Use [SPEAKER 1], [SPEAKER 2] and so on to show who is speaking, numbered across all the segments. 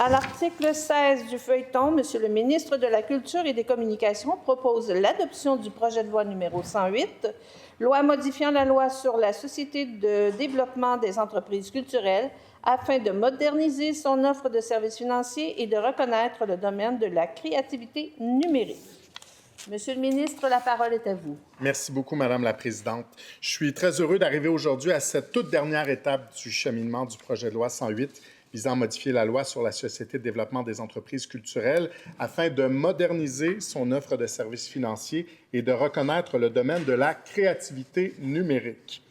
[SPEAKER 1] À l'article 16 du feuilleton, Monsieur le ministre de la Culture et des Communications propose l'adoption du projet de loi numéro 108, loi modifiant la loi sur la Société de développement des entreprises culturelles afin de moderniser son offre de services financiers et de reconnaître le domaine de la créativité numérique. Monsieur le ministre, la parole est à vous.
[SPEAKER 2] Merci beaucoup, Madame la Présidente. Je suis très heureux d'arriver aujourd'hui à cette toute dernière étape du cheminement du projet de loi 108 visant à modifier la loi sur la Société de développement des entreprises culturelles afin de moderniser son offre de services financiers et de reconnaître le domaine de la créativité numérique.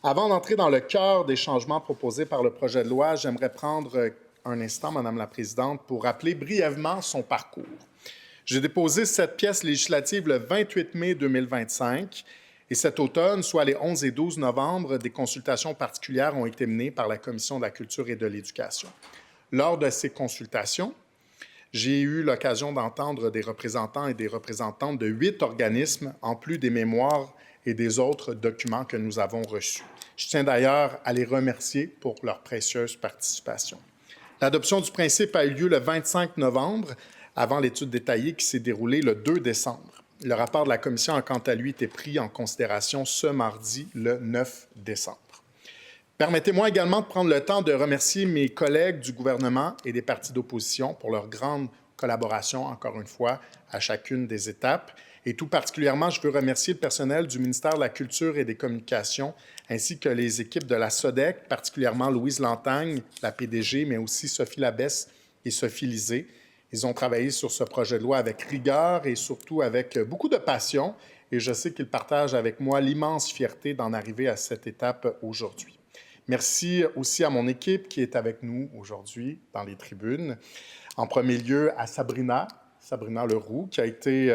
[SPEAKER 2] Avant d'entrer dans le cœur des changements proposés par le projet de loi, j'aimerais prendre un instant, Madame la Présidente, pour rappeler brièvement son parcours. J'ai déposé cette pièce législative le 28 mai 2025 et cet automne, soit les 11 et 12 novembre, des consultations particulières ont été menées par la Commission de la culture et de l'éducation. Lors de ces consultations, j'ai eu l'occasion d'entendre des représentants et des représentantes de 8 organismes, en plus des mémoires et des autres documents que nous avons reçus. Je tiens d'ailleurs à les remercier pour leur précieuse participation. L'adoption du principe a eu lieu le 25 novembre, avant l'étude détaillée qui s'est déroulée le 2 décembre. Le rapport de la Commission a quant à lui été pris en considération ce mardi, le 9 décembre. Permettez-moi également de prendre le temps de remercier mes collègues du gouvernement et des partis d'opposition pour leur grande collaboration, encore une fois, à chacune des étapes. Et tout particulièrement, je veux remercier le personnel du ministère de la Culture et des Communications, ainsi que les équipes de la SODEC, particulièrement Louise Lantagne, la PDG, mais aussi Sophie Labesse et Sophie Lisée. Ils ont travaillé sur ce projet de loi avec rigueur et surtout avec beaucoup de passion. Et je sais qu'ils partagent avec moi l'immense fierté d'en arriver à cette étape aujourd'hui. Merci aussi à mon équipe qui est avec nous aujourd'hui dans les tribunes. En premier lieu, à Sabrina Leroux, qui a été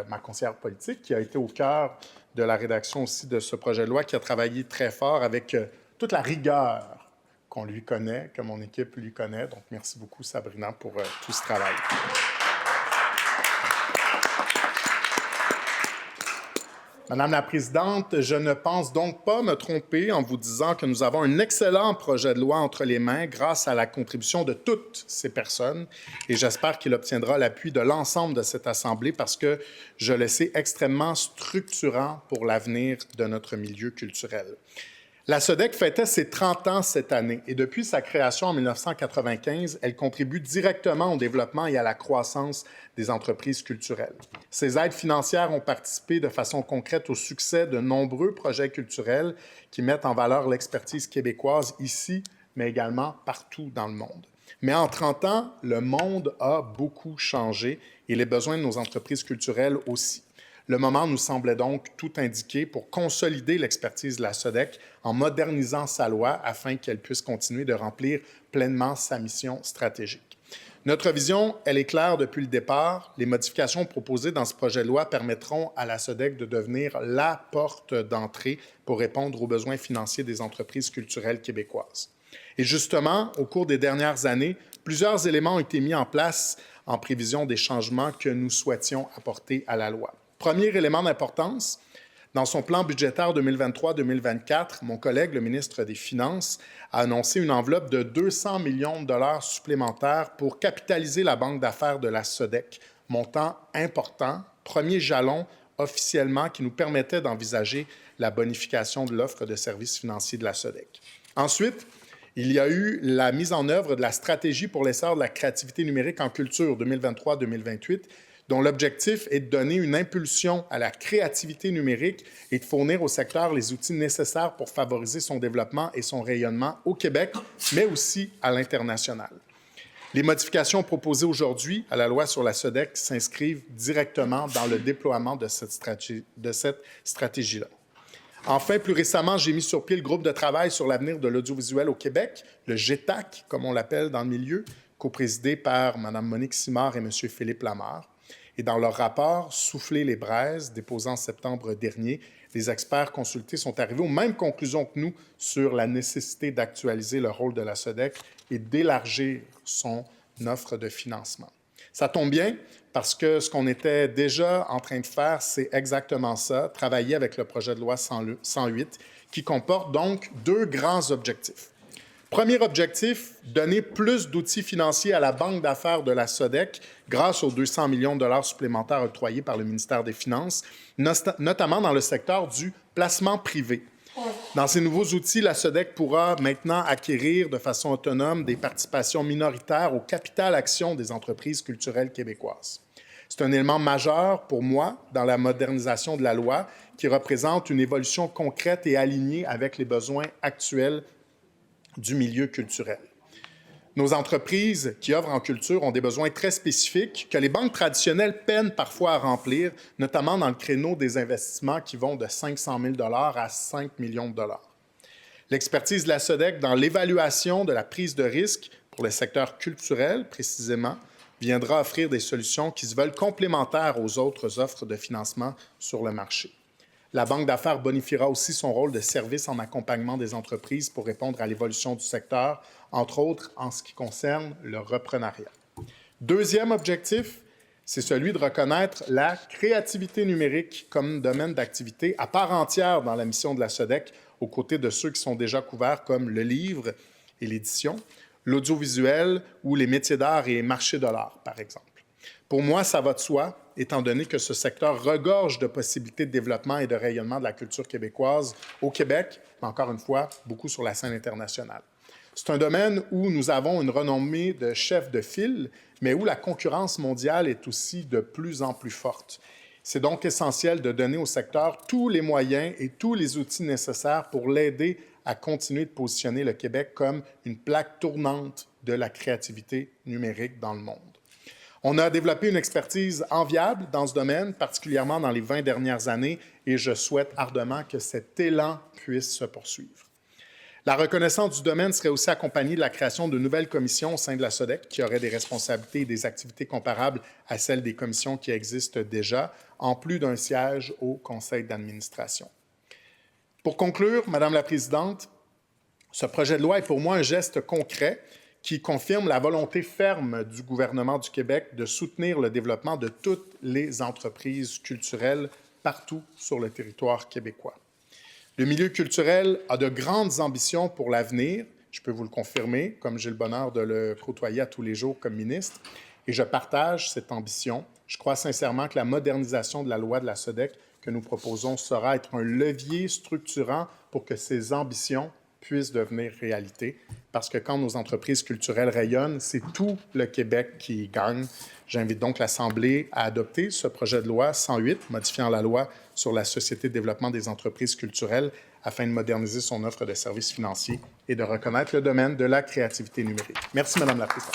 [SPEAKER 2] ma conseillère politique, qui a été au cœur de la rédaction aussi de ce projet de loi, qui a travaillé très fort avec toute la rigueur qu'on lui connaît, que mon équipe lui connaît. Donc, merci beaucoup, Sabrina, pour tout ce travail. Madame la Présidente, je ne pense donc pas me tromper en vous disant que nous avons un excellent projet de loi entre les mains grâce à la contribution de toutes ces personnes et j'espère qu'il obtiendra l'appui de l'ensemble de cette Assemblée parce que je le sais extrêmement structurant pour l'avenir de notre milieu culturel. La SODEC fêtait ses 30 ans cette année et depuis sa création en 1995, elle contribue directement au développement et à la croissance des entreprises culturelles. Ces aides financières ont participé de façon concrète au succès de nombreux projets culturels qui mettent en valeur l'expertise québécoise ici, mais également partout dans le monde. Mais en 30 ans, le monde a beaucoup changé et les besoins de nos entreprises culturelles aussi. Le moment nous semblait donc tout indiqué pour consolider l'expertise de la SODEC en modernisant sa loi afin qu'elle puisse continuer de remplir pleinement sa mission stratégique. Notre vision, elle est claire depuis le départ. Les modifications proposées dans ce projet de loi permettront à la SODEC de devenir la porte d'entrée pour répondre aux besoins financiers des entreprises culturelles québécoises. Et justement, au cours des dernières années, plusieurs éléments ont été mis en place en prévision des changements que nous souhaitions apporter à la loi. Premier élément d'importance, dans son plan budgétaire 2023-2024, mon collègue, le ministre des Finances, a annoncé une enveloppe de 200 millions de dollars supplémentaires pour capitaliser la banque d'affaires de la SODEC, montant important, premier jalon officiellement qui nous permettait d'envisager la bonification de l'offre de services financiers de la SODEC. Ensuite, il y a eu la mise en œuvre de la stratégie pour l'essor de la créativité numérique en culture 2023-2028, dont l'objectif est de donner une impulsion à la créativité numérique et de fournir au secteur les outils nécessaires pour favoriser son développement et son rayonnement au Québec, mais aussi à l'international. Les modifications proposées aujourd'hui à la loi sur la SODEC s'inscrivent directement dans le déploiement de cette stratégie-là. Enfin, plus récemment, j'ai mis sur pied le groupe de travail sur l'avenir de l'audiovisuel au Québec, le GETAC, comme on l'appelle dans le milieu, coprésidé par Mme Monique Simard et M. Philippe Lamarre. Et dans leur rapport « Souffler les braises » déposé en septembre dernier, les experts consultés sont arrivés aux mêmes conclusions que nous sur la nécessité d'actualiser le rôle de la SODEC et d'élargir son offre de financement. Ça tombe bien parce que ce qu'on était déjà en train de faire, c'est exactement ça, travailler avec le projet de loi 108 qui comporte donc deux grands objectifs. Premier objectif, donner plus d'outils financiers à la banque d'affaires de la SODEC grâce aux 200 millions de dollars supplémentaires octroyés par le ministère des Finances, notamment dans le secteur du placement privé. Dans ces nouveaux outils, la SODEC pourra maintenant acquérir de façon autonome des participations minoritaires au capital action des entreprises culturelles québécoises. C'est un élément majeur pour moi dans la modernisation de la loi qui représente une évolution concrète et alignée avec les besoins actuels du milieu culturel. Nos entreprises qui œuvrent en culture ont des besoins très spécifiques que les banques traditionnelles peinent parfois à remplir, notamment dans le créneau des investissements qui vont de 500 000 $ à 5 millions de dollars. L'expertise de la SODEC dans l'évaluation de la prise de risque pour le secteur culturel, précisément, viendra offrir des solutions qui se veulent complémentaires aux autres offres de financement sur le marché. La banque d'affaires bonifiera aussi son rôle de service en accompagnement des entreprises pour répondre à l'évolution du secteur, entre autres en ce qui concerne le reprenariat. Deuxième objectif, c'est celui de reconnaître la créativité numérique comme domaine d'activité à part entière dans la mission de la SODEC, aux côtés de ceux qui sont déjà couverts comme le livre et l'édition, l'audiovisuel ou les métiers d'art et marchés de l'art, par exemple. Pour moi, ça va de soi, étant donné que ce secteur regorge de possibilités de développement et de rayonnement de la culture québécoise au Québec, mais encore une fois, beaucoup sur la scène internationale. C'est un domaine où nous avons une renommée de chef de file, mais où la concurrence mondiale est aussi de plus en plus forte. C'est donc essentiel de donner au secteur tous les moyens et tous les outils nécessaires pour l'aider à continuer de positionner le Québec comme une plaque tournante de la créativité numérique dans le monde. On a développé une expertise enviable dans ce domaine, particulièrement dans les 20 dernières années, et je souhaite ardemment que cet élan puisse se poursuivre. La reconnaissance du domaine serait aussi accompagnée de la création de nouvelles commissions au sein de la SODEC qui auraient des responsabilités et des activités comparables à celles des commissions qui existent déjà, en plus d'un siège au conseil d'administration. Pour conclure, Madame la Présidente, ce projet de loi est pour moi un geste concret qui confirme la volonté ferme du gouvernement du Québec de soutenir le développement de toutes les entreprises culturelles partout sur le territoire québécois. Le milieu culturel a de grandes ambitions pour l'avenir, je peux vous le confirmer, comme j'ai le bonheur de le côtoyer à tous les jours comme ministre, et je partage cette ambition. Je crois sincèrement que la modernisation de la loi de la SODEC que nous proposons saura être un levier structurant pour que ces ambitions puissent devenir réalité, parce que quand nos entreprises culturelles rayonnent, c'est tout le Québec qui gagne. J'invite donc l'Assemblée à adopter ce projet de loi 108, modifiant la loi sur la Société de développement des entreprises culturelles, afin de moderniser son offre de services financiers et de reconnaître le domaine de la créativité numérique. Merci, Madame la Présidente.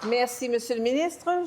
[SPEAKER 1] Merci, Monsieur le ministre.